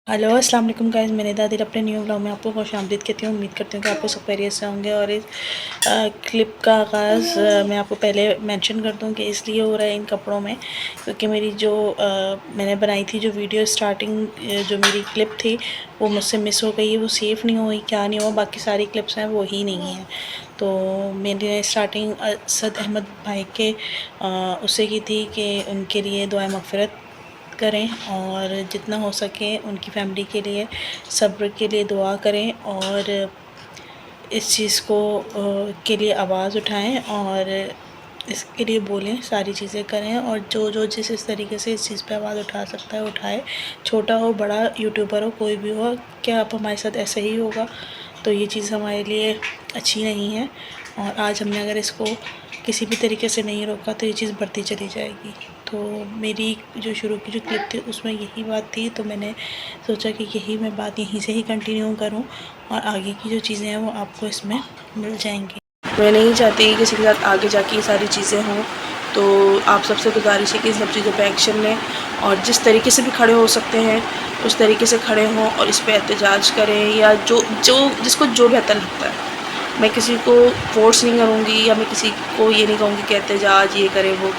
Hello अस्सलाम वालेकुम guys, मैंने दादिर अपने न्यू ब्लॉग में आपको खुशामदीद कहती हूँ। उम्मीद करती हूँ कि आपको सब खैरियत से होंगे। और इस क्लिप का आगाज़ मैं आपको पहले मेंशन कर दूँ कि इसलिए हो रहा है इन कपड़ों में, क्योंकि मेरी जो मैंने बनाई थी जो वीडियो स्टार्टिंग जो मेरी क्लिप थी वो मुझसे मिस हो गई है। वो सेफ़ नहीं हुई, क्या नहीं हुआ, बाकी सारी क्लिप्स हैं वो ही नहीं हैं। तो मैंने स्टार्टिंग असद अहमद भाई के उससे की थी कि उनके लिए दुआ मग़फ़िरत करें और जितना हो सके उनकी फ़ैमिली के लिए सब्र के लिए दुआ करें और इस चीज़ को के लिए आवाज़ उठाएं और इसके लिए बोलें, सारी चीज़ें करें। और जो जो जिस तरीके से इस चीज़ पे आवाज़ उठा सकता है उठाए, छोटा हो बड़ा, यूट्यूबर हो कोई भी हो। क्या आप हमारे साथ ऐसे ही होगा तो ये चीज़ हमारे लिए अच्छी नहीं है। और आज हमने अगर इसको किसी भी तरीके से नहीं रोका तो ये चीज़ बढ़ती चली जाएगी। तो मेरी जो शुरू की जो क्लिप थी उसमें यही बात थी, तो मैंने सोचा कि यही मैं बात यहीं से ही कंटिन्यू करूं और आगे की जो चीज़ें हैं वो आपको इसमें मिल जाएंगी। मैं नहीं चाहती कि किसी के साथ आगे जाके ये सारी चीज़ें हों, तो आप सबसे गुजारिश है कि इन सब चीज़ों पे एक्शन लें और जिस तरीके से भी खड़े हो सकते हैं उस तरीके से खड़े हों और इस पे एहतजाज करें, या जो जो जिसको जो बेहतर लगता है। मैं किसी को फ़ोर्स नहीं करूँगी या मैं किसी को ये नहीं कहूँगी कि एहतजाज ये करें वो,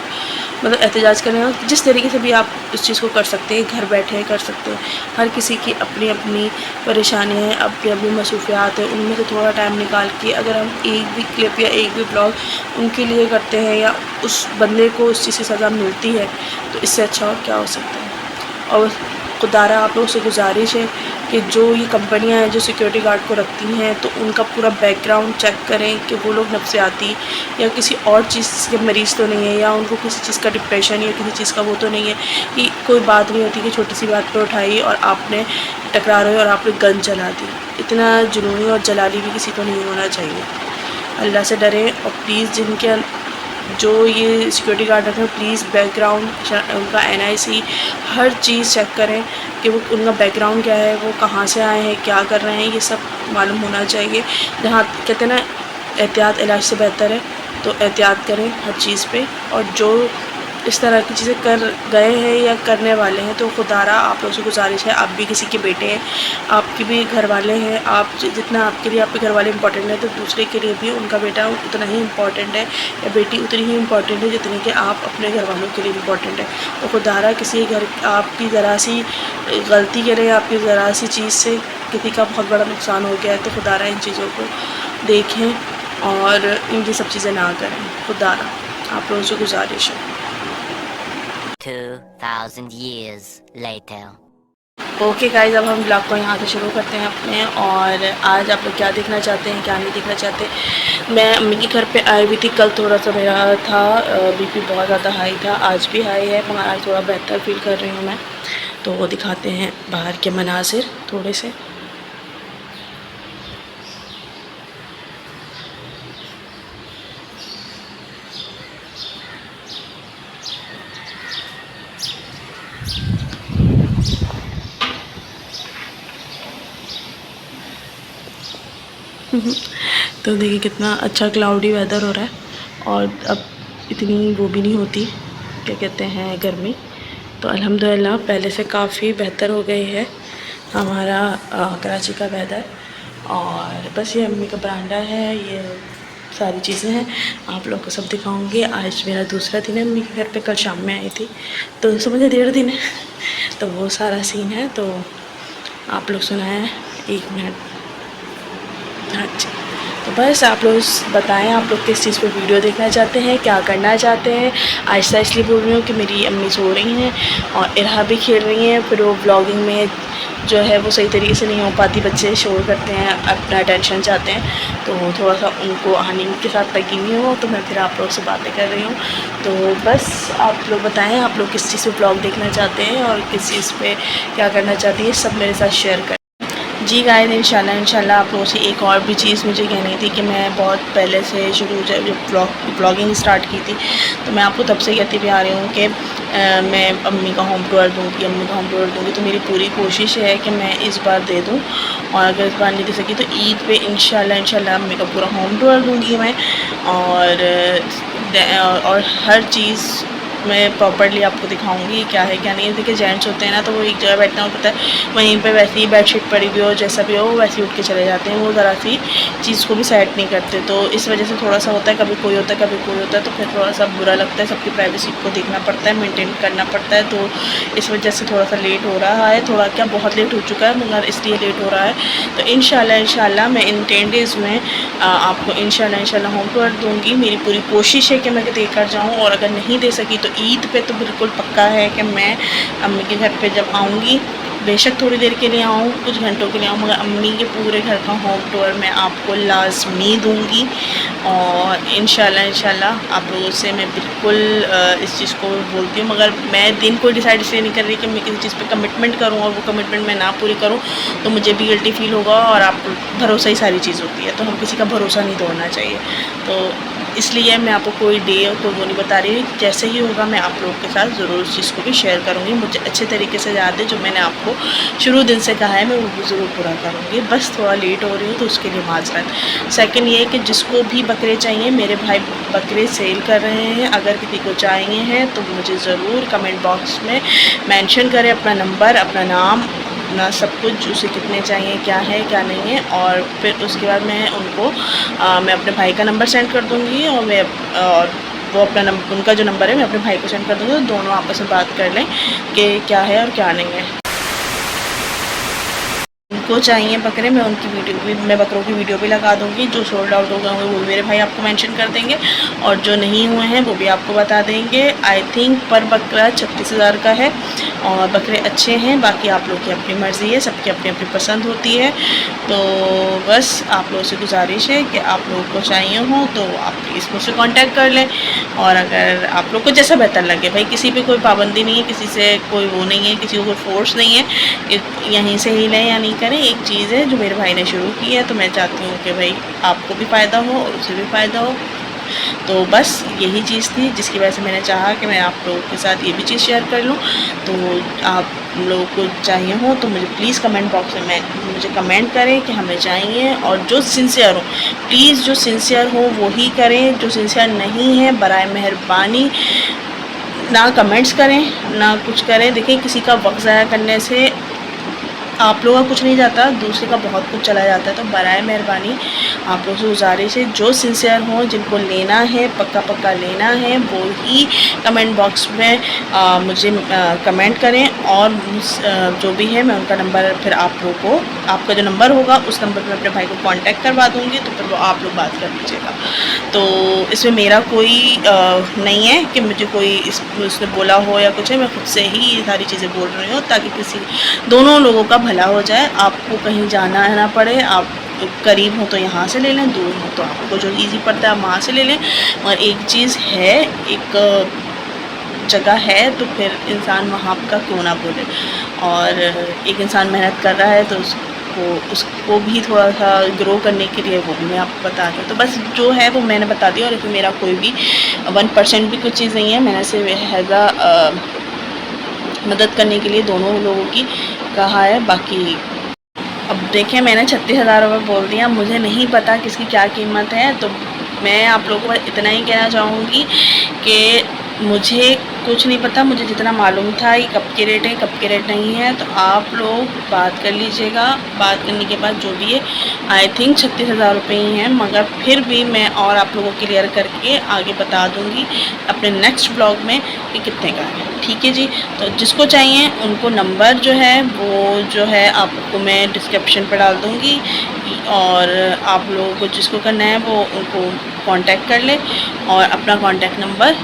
मतलब एहतजाज करें जिस तरीके से भी आप इस चीज़ को कर सकते हैं, घर बैठे कर सकते हैं। हर किसी की अपनी अपनी परेशानियाँ हैं, अपनी अपनी मसरूफ़ियात हैं, उनमें से थोड़ा टाइम निकाल के अगर हम एक भी क्लिप या एक भी ब्लॉग उनके लिए करते हैं या उस बंदे को उस चीज़ की सज़ा मिलती है तो इससे अच्छा और क्या हो सकता है। और खुदारा आप लोगों से गुजारिश है कि जो ये कंपनियां हैं जो सिक्योरिटी गार्ड को रखती हैं तो उनका पूरा बैकग्राउंड चेक करें कि वो लोग नफ्सियाती या किसी और चीज़ के मरीज़ तो नहीं है, या उनको किसी चीज़ का डिप्रेशन या किसी चीज़ का वो तो नहीं है कि कोई बात नहीं होती कि छोटी सी बात पर उठाई और आपने टकरा रहे और आपने गन चला दी। इतना जुनूनी और जलाली भी किसी को नहीं होना चाहिए। अल्लाह से डरें और प्लीज़ जिनके जो ये सिक्योरिटी गार्ड रखें प्लीज़ बैकग्राउंड उनका NIC हर चीज़ चेक करें कि वो उनका बैकग्राउंड क्या है, वो कहाँ से आए हैं, क्या कर रहे हैं, ये सब मालूम होना चाहिए। जहाँ कहते हैं ना एहतियात इलाज से बेहतर है, तो एहतियात करें हर चीज़ पे। और जो इस तरह की चीज़ें कर गए हैं या करने वाले हैं तो खुदारा आप लोगों से गुजारिश है, आप भी किसी के बेटे हैं, आपके भी घर वाले हैं, आप जितना आपके लिए आपके घर वाले इंपॉर्टेंट है तो दूसरे के लिए भी उनका बेटा उतना ही इम्पॉर्टेंट है या बेटी उतनी ही इम्पॉर्टेंट है जितनी कि आप अपने घर वालों के लिए इम्पॉर्टेंट है। तो खुदारा किसी घर आपकी ज़रा सी गलती करें, आपकी ज़रा सी चीज़ से किसी का बहुत बड़ा नुकसान हो गया है तो खुदारा इन चीज़ों को देखें और इनकी सब चीज़ें ना करें। खुदारा आप लोगों से गुजारिश है। 2000 years later. ओके गाइज, अब हम ब्लॉग को यहाँ से शुरू करते हैं अपने। और आज आप लोग क्या देखना चाहते हैं क्या नहीं देखना चाहते। मैं अम्मी के घर पे आई हुई थी, कल थोड़ा सा मेरा था BP बहुत ज़्यादा हाई था, आज भी हाई है मगर आज थोड़ा बेहतर फील कर रही हूँ मैं। तो वो दिखाते हैं बाहर के मनासिर थोड़े से। तो देखिए कितना अच्छा क्लाउडी वेदर हो रहा है और अब इतनी वो भी नहीं होती, क्या कहते हैं, गर्मी। तो अल्हम्दुलिल्लाह पहले से काफ़ी बेहतर हो गई है हमारा कराची का वेदर। और बस ये अम्मी का बरांडा है, ये सारी चीज़ें हैं, आप लोग को सब दिखाऊंगी। आज मेरा दूसरा दिन है अम्मी के घर पे, कल शाम में आई थी तो समझे 1.5 दिन है। तो वो सारा सीन है, तो आप लोग सुनाएं 1 मिनट। हाँ जी, तो बस आप लोग बताएं आप लोग किस चीज़ पे वीडियो देखना चाहते हैं, क्या करना चाहते हैं। आहिस्ता इसलिए बोल रही हूँ कि मेरी अम्मी सो रही हैं और इरहा भी खेल रही हैं, फिर वो व्लॉगिंग में जो है वो सही तरीके से नहीं हो पाती, बच्चे शोर करते हैं, अपना अटेंशन चाहते हैं, तो थोड़ा सा उनको हनीम के साथ लगी हुई हो तो मैं फिर आप लोग से बातें कर रही हूँ। तो बस आप लोग बताएँ आप लोग किस चीज़ पे व्लॉग देखना चाहते हैं और किस चीज़ पे क्या करना चाहती हैं, सब मेरे साथ शेयर करें। जी गाइस, इंशाल्लाह आप लोगों से एक और भी चीज़ मुझे कहनी थी कि मैं बहुत पहले से शुरू जब ब्लॉगिंग स्टार्ट की थी तो मैं आपको तब से कहती भी आ रही हूँ कि मैं अम्मी का होम टूर दूँगी। तो मेरी पूरी कोशिश है कि मैं इस बार दे दूँ, और अगर इस बार नहीं दे सकी तो ईद पे इंशाल्लाह अम्मी का पूरा होम टूर दूँगी मैं। और हर चीज़ मैं प्रॉपर्ली आपको दिखाऊंगी क्या है क्या नहीं है। देखिए जेंट्स होते हैं ना, तो वो एक जगह बैठना होता है, वहीं पे वैसे ही बेडशीट पड़ी हुई हो जैसा भी हो वैसे ही उठ के चले जाते हैं, वो ज़रा सी चीज़ को भी सेट नहीं करते। तो इस वजह से थोड़ा सा होता है, कभी कोई होता है कभी कोई होता है, तो फिर थोड़ा सा बुरा लगता है, सबकी प्राइवेसी को देखना पड़ता है, मेनटेन करना पड़ता है। तो इस वजह से थोड़ा सा लेट हो रहा है, थोड़ा क्या बहुत लेट हो चुका है, मगर इसलिए लेट हो रहा है। तो इंशाल्लाह मैं इन 10 डेज़ में आपको इंशाल्लाह होम टूर दूँगी। मेरी पूरी कोशिश है कि मैं देकर जाऊँ, और अगर नहीं दे सकी तो ईद पे तो बिल्कुल पक्का है कि मैं अम्मी के घर पे जब आऊँगी, बेशक थोड़ी देर के लिए आऊँ, कुछ घंटों के लिए आऊँ, मगर अम्मी के पूरे घर का होम टूर मैं आपको लाज़मी दूँगी। और इंशाल्लाह आप लोगों से मैं बिल्कुल इस चीज़ को बोलती हूँ, मगर मैं दिन को डिसाइड इसलिए नहीं कर रही कि मैं किसी चीज़ पे कमिटमेंट करूँ और वो कमिटमेंट मैं ना पूरी करूँ तो मुझे भी गिल्टी फील होगा। और आप भरोसा ही सारी चीज़ होती है, तो हम किसी का भरोसा नहीं तोड़ना चाहिए। तो इसलिए मैं आपको कोई डे और कोई वो नहीं बता रही, जैसे ही होगा मैं आप लोगों के साथ ज़रूर उस चीज़ को भी शेयर करूँगी। मुझे अच्छे तरीके से याद है, जो मैंने आपको शुरू दिन से कहा है मैं वो भी ज़रूर पूरा करूँगी। बस थोड़ा लेट हो रही हूँ तो उसके लिए माज़रत। सेकंड ये कि जिसको भी बकरे चाहिए, मेरे भाई बकरे सेल कर रहे हैं, अगर किसी को चाहिए हैं तो मुझे ज़रूर कमेंट बॉक्स में मेंशन करें अपना नंबर, अपना नाम, अपना सब कुछ, उसे कितने चाहिए, क्या है क्या नहीं है। और फिर उसके बाद मैं उनको मैं अपने भाई का नंबर सेंड कर दूँगी, और वो अपना नंबर, उनका जो नंबर है मैं अपने भाई को सेंड कर दूँगी, तो दोनों आपस में बात कर लें कि क्या है और क्या नहीं है। उनको चाहिए बकरे, मैं उनकी वीडियो भी, मैं बकरों की वीडियो भी लगा दूंगी। जो सोल्ड आउट हो गए होंगे वो भी मेरे भाई आपको मेंशन कर देंगे, और जो नहीं हुए हैं वो भी आपको बता देंगे। आई थिंक पर बकरा 36,000 का है, और बकरे अच्छे हैं। बाकी आप लोग की अपनी मर्ज़ी है, सबकी अपनी अपनी पसंद होती है। तो बस आप लोगों से गुजारिश है कि आप लोगों को चाहिए हो तो आप प्लीज़ मुझसे कांटेक्ट कर लें, और अगर आप लोग को जैसा बेहतर लगे, भाई किसी पे कोई पाबंदी नहीं है, किसी से कोई वो नहीं है, किसी को कोई फोर्स नहीं है कि यहीं से ही लें या नहीं करें। एक चीज़ है जो मेरे भाई ने शुरू की है, तो मैं चाहती हूँ कि भाई आपको भी फ़ायदा हो और उसे भी फ़ायदा हो। तो बस यही चीज़ थी जिसकी वजह से मैंने चाहा कि मैं आप लोगों के साथ ये भी चीज़ शेयर कर लूँ। तो आप लोगों को चाहिए हो तो मुझे प्लीज़ कमेंट बॉक्स में मुझे कमेंट करें कि हमें चाहिए, और जो सिंसियर हो प्लीज़, जो सिंसियर हो वो ही करें, जो सिंसियर नहीं है बराए मेहरबानी ना कमेंट्स करें ना कुछ करें। देखिए किसी का वक्त ज़ाया करने से आप लोगों का कुछ नहीं जाता, दूसरे का बहुत कुछ चला जाता है। तो बराए मेहरबानी आप लोगों से गुजारिश है, जो सिंसियर हों, जिनको लेना है पक्का लेना है, वो ही कमेंट बॉक्स में मुझे कमेंट करें, और जो भी है मैं उनका नंबर फिर आप लोगों को, आपका जो नंबर होगा उस नंबर पर अपने भाई को कांटेक्ट करवा दूँगी, तो फिर वो आप लोग बात कर लीजिएगा। तो इसमें मेरा कोई नहीं है कि मुझे कोई उसने बोला हो या कुछ है, मैं खुद से ही ये सारी चीज़ें बोल रही हूँ ताकि किसी दोनों लोगों का भला हो जाए, आपको कहीं जाना ना पड़े। आप करीब हो तो यहाँ से ले लें, दूर हो तो आपको जो इजी पड़ता है आप वहाँ से ले लें। और एक चीज़ है, एक जगह है तो फिर इंसान वहाँ का क्यों ना बोले, और एक इंसान मेहनत कर रहा है तो उसको भी थोड़ा सा ग्रो करने के लिए वो भी मैं आपको बता दूँ। तो बस जो है वो मैंने बता दिया, और इसमें मेरा कोई भी 1% भी कुछ चीज़ नहीं है। मैंने सिर्फ हैज़ा मदद करने के लिए दोनों लोगों की कहा है। बाकी अब देखें, मैंने 36,000 रुपये बोल दिया, मुझे नहीं पता किसकी क्या कीमत है। तो मैं आप लोगों को इतना ही कहना चाहूँगी कि मुझे कुछ नहीं पता, मुझे जितना मालूम था ये कब के रेट है कब के रेट नहीं है। तो आप लोग बात कर लीजिएगा, बात करने के बाद जो भी है, आई थिंक 36,000 रुपये ही हैं, मगर फिर भी मैं और आप लोगों को क्लियर करके आगे बता दूंगी अपने नेक्स्ट ब्लॉग में कि कितने का है। ठीक है जी। तो जिसको चाहिए उनको नंबर जो है वो जो है आपको मैं डिस्क्रिप्शन पर डाल दूँगी, और आप लोगों को जिसको करना है वो उनको कांटेक्ट कर ले, और अपना कांटेक्ट नंबर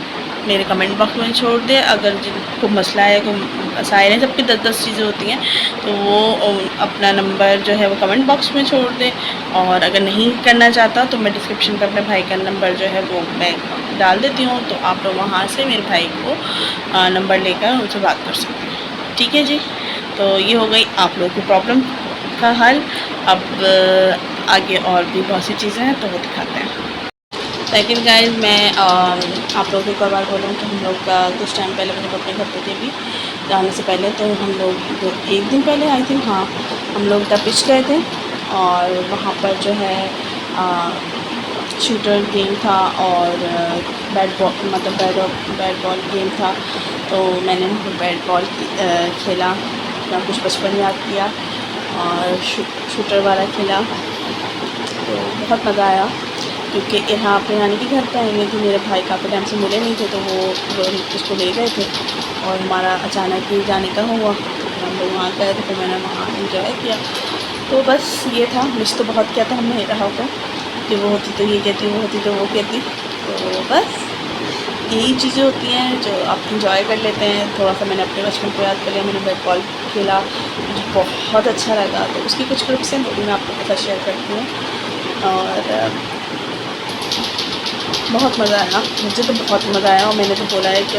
मेरे कमेंट बॉक्स में छोड़ दे। अगर जिनको मसला है, कोई मसाइल हैं, सबकी 10-10 चीज़ें होती हैं, तो वो अपना नंबर जो है वो कमेंट बॉक्स में छोड़ दे। और अगर नहीं करना चाहता तो मैं डिस्क्रिप्शन पर अपने भाई का नंबर जो है वो मैं डाल देती हूँ, तो आप लोग वहाँ से मेरे भाई को नंबर लेकर उनसे बात कर सकते हैं। ठीक है जी। तो ये हो गई आप लोगों की प्रॉब्लम का हल। अब आगे और भी बहुत सी चीज़ें हैं तो वो दिखाते हैं। सेकंड गाइस, मैं आप लोगों को एक बार बोलूँ कि हम लोग कुछ टाइम पहले मैंने अपने घर पे थे अभी जाने से पहले, तो हम लोग एक दिन पहले आई थिंक, हाँ, हम लोग तपिश गए थे, और वहाँ पर जो है शूटर गेम था और बैट बॉल मतलब बैट बॉल गेम था। तो मैंने बैट बॉल खेला, अपना कुछ बचपन याद किया और शूटर वाला खेला। तो बहुत मज़ा आया क्योंकि यहाँ अपने नानी के घर पे आएंगे थे, मेरे भाई काफ़ी टाइम से मिले नहीं थे, तो वो उसको ले गए थे और हमारा अचानक ही जाने का हुआ, तो फिर हम लोग वहाँ गए थे, फिर मैंने वहाँ इंजॉय किया। तो बस ये था, मिस तो बहुत किया था हमने रहा को कि वो होती तो ये कहती, वो होती तो वो कहती। तो बस यही चीज़ें होती हैं जो आप इंजॉय कर लेते हैं। थोड़ा सा मैंने अपने बचपन को याद कर लिया, मैंने बैट बॉल खेला, मुझे बहुत अच्छा लगा। तो उसकी कुछ क्लिप्स हैं वो भी मैं आपके साथ शेयर करती हूँ और बहुत मज़ा आया, मुझे तो बहुत मज़ा आया। और मैंने तो बोला है कि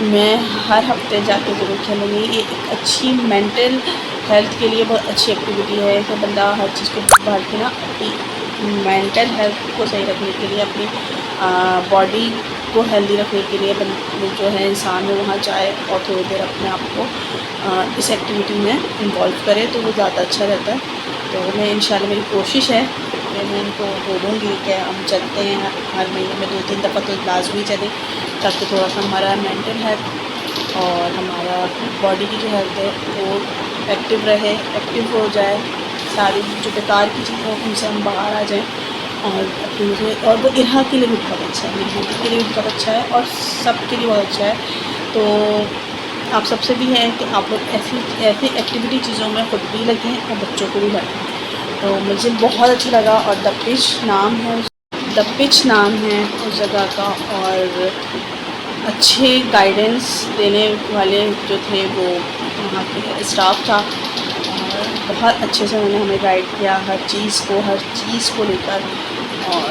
मैं हर हफ्ते जाके ज़रूर खेलूँगी। ये एक अच्छी मेंटल हेल्थ के लिए बहुत अच्छी एक्टिविटी है कि बंदा हर चीज़ को बाहर के ना अपनी मेंटल हेल्थ को सही रखने के लिए, अपनी बॉडी को हेल्दी रखने के लिए जो है इंसान वो वहाँ जाए और थोड़ी देर अपने आप को इस एक्टिविटी में इन्वॉल्व करे तो वो ज़्यादा अच्छा रहता है। तो मैं इंशाल्लाह, मेरी कोशिश है कि मैं इनको बोलूँगी कि हम चलते हैं हर महीने में 2-3 दफ़ा तो लाजमी चलें, ताकि थोड़ा सा हमारा मेंटल हेल्थ और हमारा बॉडी की जो हेल्थ है वो एक्टिव रहे, एक्टिव हो जाए। सारी जो बेकार की चीज़ें हैं उनसे हम बाहर आ जाएं और अपनी और वो इरहा के लिए भी बहुत अच्छा है, मेरी बेटी के लिए भी बहुत अच्छा है और सब के लिए बहुत अच्छा है। तो आप सबसे भी है कि आप लोग ऐसी ऐसी एक्टिविटी चीज़ों में खुद भी लगें और बच्चों को भी लगाएं। तो मुझे बहुत अच्छा लगा। और द पिच नाम है उस जगह का, और अच्छे गाइडेंस देने वाले जो थे वो वहाँ के स्टाफ था और बहुत अच्छे से उन्होंने हमें गाइड किया हर चीज़ को लेकर। और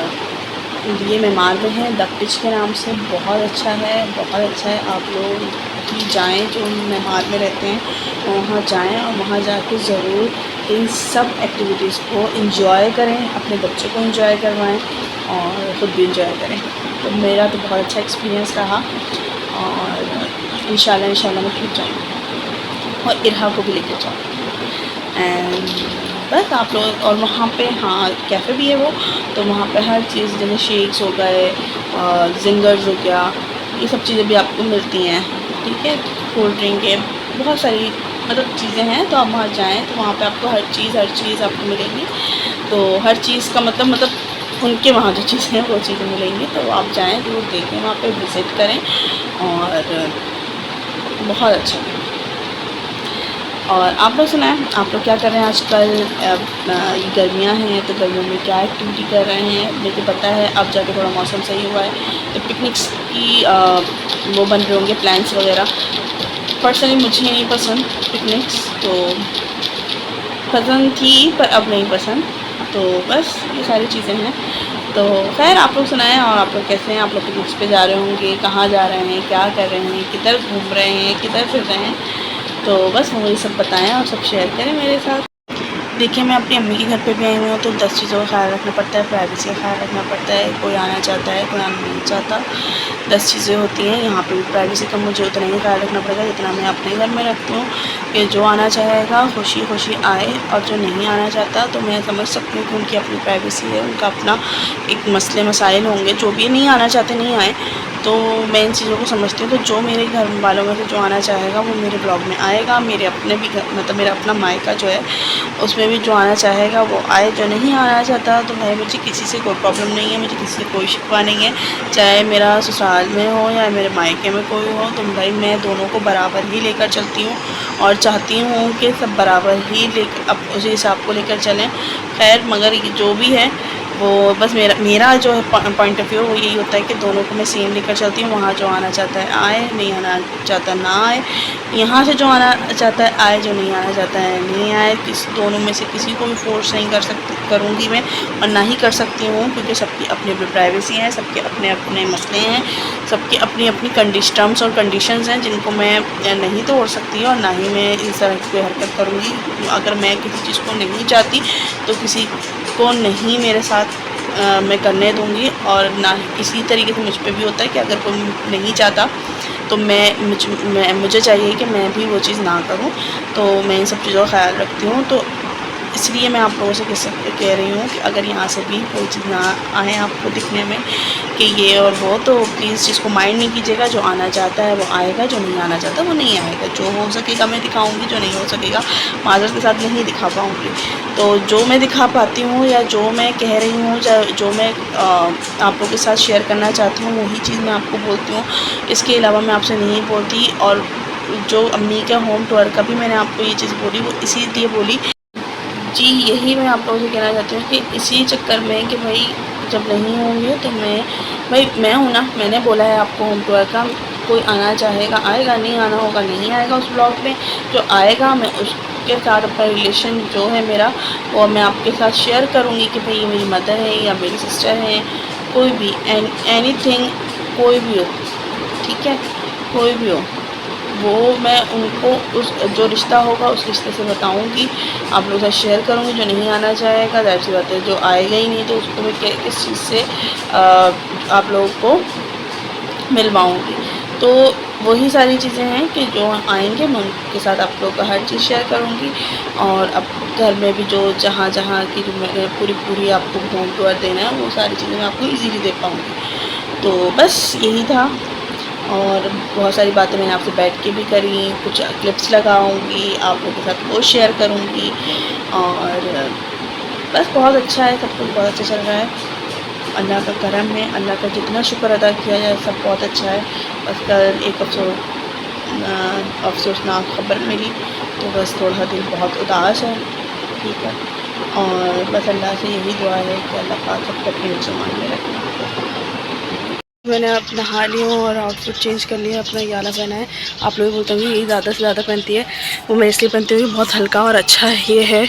ये मेमार में है, द पिच के नाम से, बहुत अच्छा है, बहुत अच्छा है। आप लोग भी जाएँ जो मेमार में रहते हैं वहाँ जाएँ और वहाँ जाके ज़रूर इन सब एक्टिविटीज़ को एंजॉय करें, अपने बच्चों को एंजॉय करवाएं और ख़ुद भी एंजॉय करें। तो मेरा तो बहुत अच्छा एक्सपीरियंस रहा और इंशाल्लाह मैं फिर जाऊँगी और इरहा को भी लेकर जाऊँगी। एंड बस आप लोग, और वहाँ पे हाँ कैफ़े भी है वो, तो वहाँ पे हर चीज़ जैसे शेक्स हो गए, जिंगर्स हो गया, ये सब चीज़ें भी आपको मिलती हैं, ठीक है। कोल्ड ड्रिंक है, बहुत सारी मतलब चीज़ें हैं। तो आप वहाँ जाएँ तो वहाँ पे आपको हर चीज़ आपको मिलेगी। तो हर चीज़ का मतलब उनके वहाँ जो चीज़ें हैं वो चीज़ें मिलेंगी। तो आप जाएँ ज़रूर देखें, वहाँ पे विज़िट करें और बहुत अच्छा है। और आप लोग सुनाएं, आप लोग क्या कर रहे हैं आजकल? ये गर्मियाँ हैं तो गर्मियों में क्या एक्टिविटी कर रहे हैं? मुझे पता है अब जाके थोड़ा मौसम सही हुआ है तो पिकनिक्स की वो बन रहे होंगे प्लान्स वगैरह। पर्सनली मुझे नहीं पसंद पिकनिक्स, तो पसंद थी पर अब नहीं पसंद। तो बस ये सारी चीज़ें हैं। तो खैर आप लोग सुनाएं, और आप लोग कैसे हैं? आप लोग पिकनिक्स पे जा रहे होंगे, कहाँ जा रहे हैं, क्या कर रहे हैं, किधर घूम रहे हैं, किधर फिर रहे हैं? तो बस मुझे सब बताएं और सब शेयर करें मेरे साथ। देखिए, मैं अपनी अम्मी के घर पे भी आई हुई हूँ तो 10 चीज़ों का ख्याल रखना पड़ता है, प्राइवेसी का ख्याल रखना पड़ता है। कोई आना चाहता है, कोई आना नहीं चाहता, 10 चीज़ें होती हैं। यहाँ पे भी प्राइवेसी का मुझे उतना ही ख्याल रखना पड़ेगा जितना मैं अपने घर में रखती हूँ, कि जो आना चाहेगा खुशी खुशी आए, और जो नहीं आना चाहता तो मैं समझ सकती हूँ कि उनकी अपनी प्राइवेसी है, उनका अपना एक मसले मसाइल होंगे। जो भी नहीं आना चाहते नहीं आए, तो मैं इन चीज़ों को समझती हूँ। तो जो मेरे घर वालों में से जो आना चाहेगा वो मेरे ब्लॉग में आएगा। मेरे अपने भी घर, मतलब मेरा अपना मायका जो है उसमें भी जो आना चाहेगा वो आए, जो नहीं आना चाहता तो भाई मुझे किसी से कोई प्रॉब्लम नहीं है, मुझे किसी से कोई शिकवा नहीं है। चाहे मेरा ससुराल में हो या मेरे मायके में कोई हो, तो भाई मैं दोनों को बराबर ही लेकर चलती हूँ और चाहती हूँ कि सब बराबर ही लेकर अब उसी हिसाब को लेकर चलें। खैर मगर ये जो भी है वो बस मेरा जो है पॉइंट ऑफ व्यू वो यही होता है कि दोनों को मैं सेम लेकर चलती हूँ। वहाँ जो आना चाहता है आए, नहीं आना चाहता ना आए। यहाँ से जो आना चाहता है आए, जो नहीं आना चाहता है नहीं आए। दोनों में से किसी को भी फोर्स नहीं करूँगी मैं, और ना ही कर सकती हूँ, क्योंकि सबकी अपनी अपनी प्राइवेसी है, सबके अपने अपने मसले हैं, सबकी अपनी अपनी टर्म्स और कंडीशंस हैं जिनको मैं नहीं तोड़ सकती और ना ही मैं इस तरह की कोई हरकत करूँगी। अगर मैं किसी चीज़ को नहीं चाहती तो किसी को नहीं मेरे साथ मैं करने दूँगी। और ना इसी तरीके से मुझ पे भी होता है कि अगर कोई नहीं चाहता तो मुझे चाहिए कि मैं भी वो चीज़ ना करूँ। तो मैं इन सब चीज़ों का ख्याल रखती हूँ। तो इसलिए मैं आप लोगों से कह रही हूँ कि अगर यहाँ से भी कोई चीज़ ना आए आपको दिखने में कि ये और वो, तो प्लीज़ चीज़ माइंड नहीं कीजिएगा। जो आना चाहता है वो आएगा, जो नहीं आना चाहता वो नहीं आएगा। जो हो सकेगा मैं दिखाऊंगी, जो नहीं हो सकेगा माजरत के साथ नहीं दिखा पाऊंगी। तो जो मैं दिखा पाती हूँ या जो मैं कह रही हूँ, जो मैं आप लोगों के साथ शेयर करना चाहती हूँ, वही चीज़ मैं आपको बोलती हूँ। इसके अलावा मैं आपसे नहीं बोलती। और जो अम्मी का होम टूर का भी मैंने आपको ये चीज़ बोली, वो इसीलिए बोली जी, यही मैं आप लोगों से कहना चाहती हूँ कि इसी चक्कर में कि भाई जब नहीं होंगे तो मैं हूँ ना, मैंने बोला है आपको होम टूर का। कोई आना चाहेगा आएगा, नहीं आना होगा नहीं आएगा उस ब्लॉग में। जो आएगा मैं उसके साथ अपना रिलेशन जो है मेरा, वो मैं आपके साथ शेयर करूँगी कि भाई ये मेरी मदर है या मेरी सिस्टर है, कोई भी एनीथिंग, कोई भी हो, ठीक है, कोई भी हो, वो मैं उनको उस जो रिश्ता होगा उस रिश्ते से बताऊंगी, आप लोगों के साथ शेयर करूंगी। जो नहीं आना चाहेगा ज़ाहिर सी बात है, जो आएगा ही नहीं तो उसको मैं किस चीज़ से आप लोगों को मिलवाऊंगी। तो वही सारी चीज़ें हैं कि जो आएंगे मैं उनके साथ आप लोगों का हर चीज़ शेयर करूंगी। और अब घर में भी जो जहाँ जहाँ की जो मैंने पूरी आपको होम टूर देना है, वो सारी चीज़ें मैं आपको ईजीली दे पाऊँगी। तो बस यही था। और बहुत सारी बातें मैंने आपसे बैठ के भी करी, कुछ क्लिप्स लगाऊंगी आप लोगों के साथ, वो शेयर करूंगी। और बस बहुत अच्छा है, सब कुछ बहुत अच्छा चल रहा है, अल्लाह का करम है। अल्लाह का जितना शुक्र अदा किया जाए सब बहुत अच्छा है। बस कल एक अफसोसनाक खबर मिली, तो बस थोड़ा दिल बहुत उदास है, ठीक है। और बस अल्लाह से यही दुआ है कि अल्लाह पाक सबको अपने मुसलमान में रखना। मैंने अब नहा ली हूँ और आउटफिट चेंज कर लिया, अपना याला पहना है। आप लोग बोलते होंगे ये ज़्यादा से ज़्यादा पहनती है, वो मैं इसलिए पहनती हूँ कि बहुत हल्का और अच्छा ये है,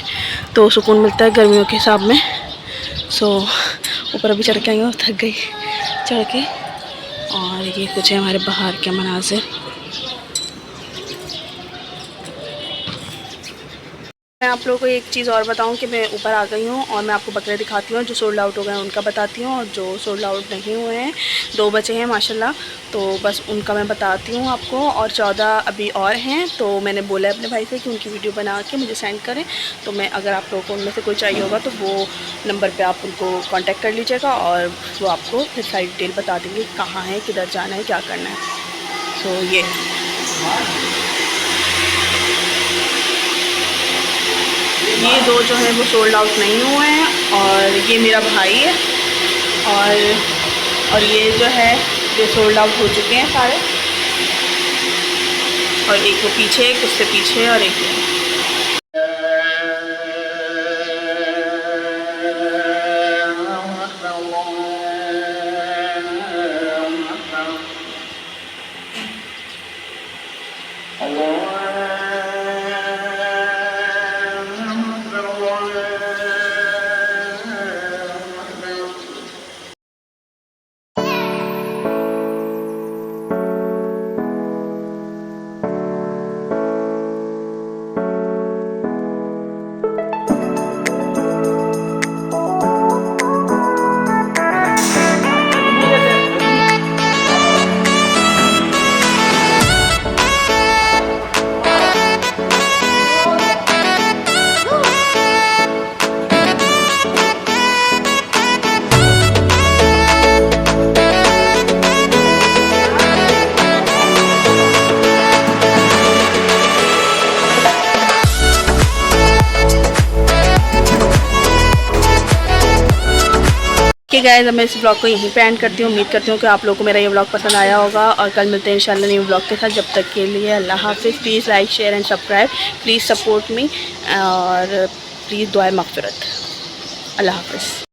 तो सुकून मिलता है गर्मियों के हिसाब में। सो ऊपर अभी चढ़ के आई हूँ, थक गई चढ़ के। और ये कुछ है हमारे बाहर के मनाज़िर। मैं आप लोगों को एक चीज़ और बताऊं कि मैं ऊपर आ गई हूं और मैं आपको बकरे दिखाती हूँ। जो सोल्ड आउट हो गए हैं उनका बताती हूँ, और जो सोल्ड आउट नहीं हुए हैं 2 बचे हैं माशाल्लाह, तो बस उनका मैं बताती हूँ आपको। और 14 अभी और हैं, तो मैंने बोला है अपने भाई से कि उनकी वीडियो बना के मुझे सेंड करें। तो मैं अगर आप लोगों को उनमें से कोई चाहिए होगा तो वो नंबर पर आप उनको कॉन्टैक्ट कर लीजिएगा, और वो आपको फिर सारी डिटेल बता देंगे कहाँ है, किधर जाना है, क्या करना है। सो ये दो जो है वो सोल्ड आउट नहीं हुए हैं, और ये मेरा भाई है। और ये जो है ये सोल्ड आउट हो चुके हैं सारे। और एक वो पीछे, एक उससे पीछे, और एक कि गाइस अब मैं इस ब्लॉग को यहीं पे एंड करती हूँ। उम्मीद करती हूँ कि आप लोगों को मेरा ये ब्लॉग पसंद आया होगा, और कल मिलते हैं इंशाल्लाह न्यू ब्लॉग के साथ। जब तक के लिए अल्लाह हाफिज़। Please like share and subscribe, please support me, और प्लीज़ दुआए मग़फ़िरत। अल्लाह हाफिज़।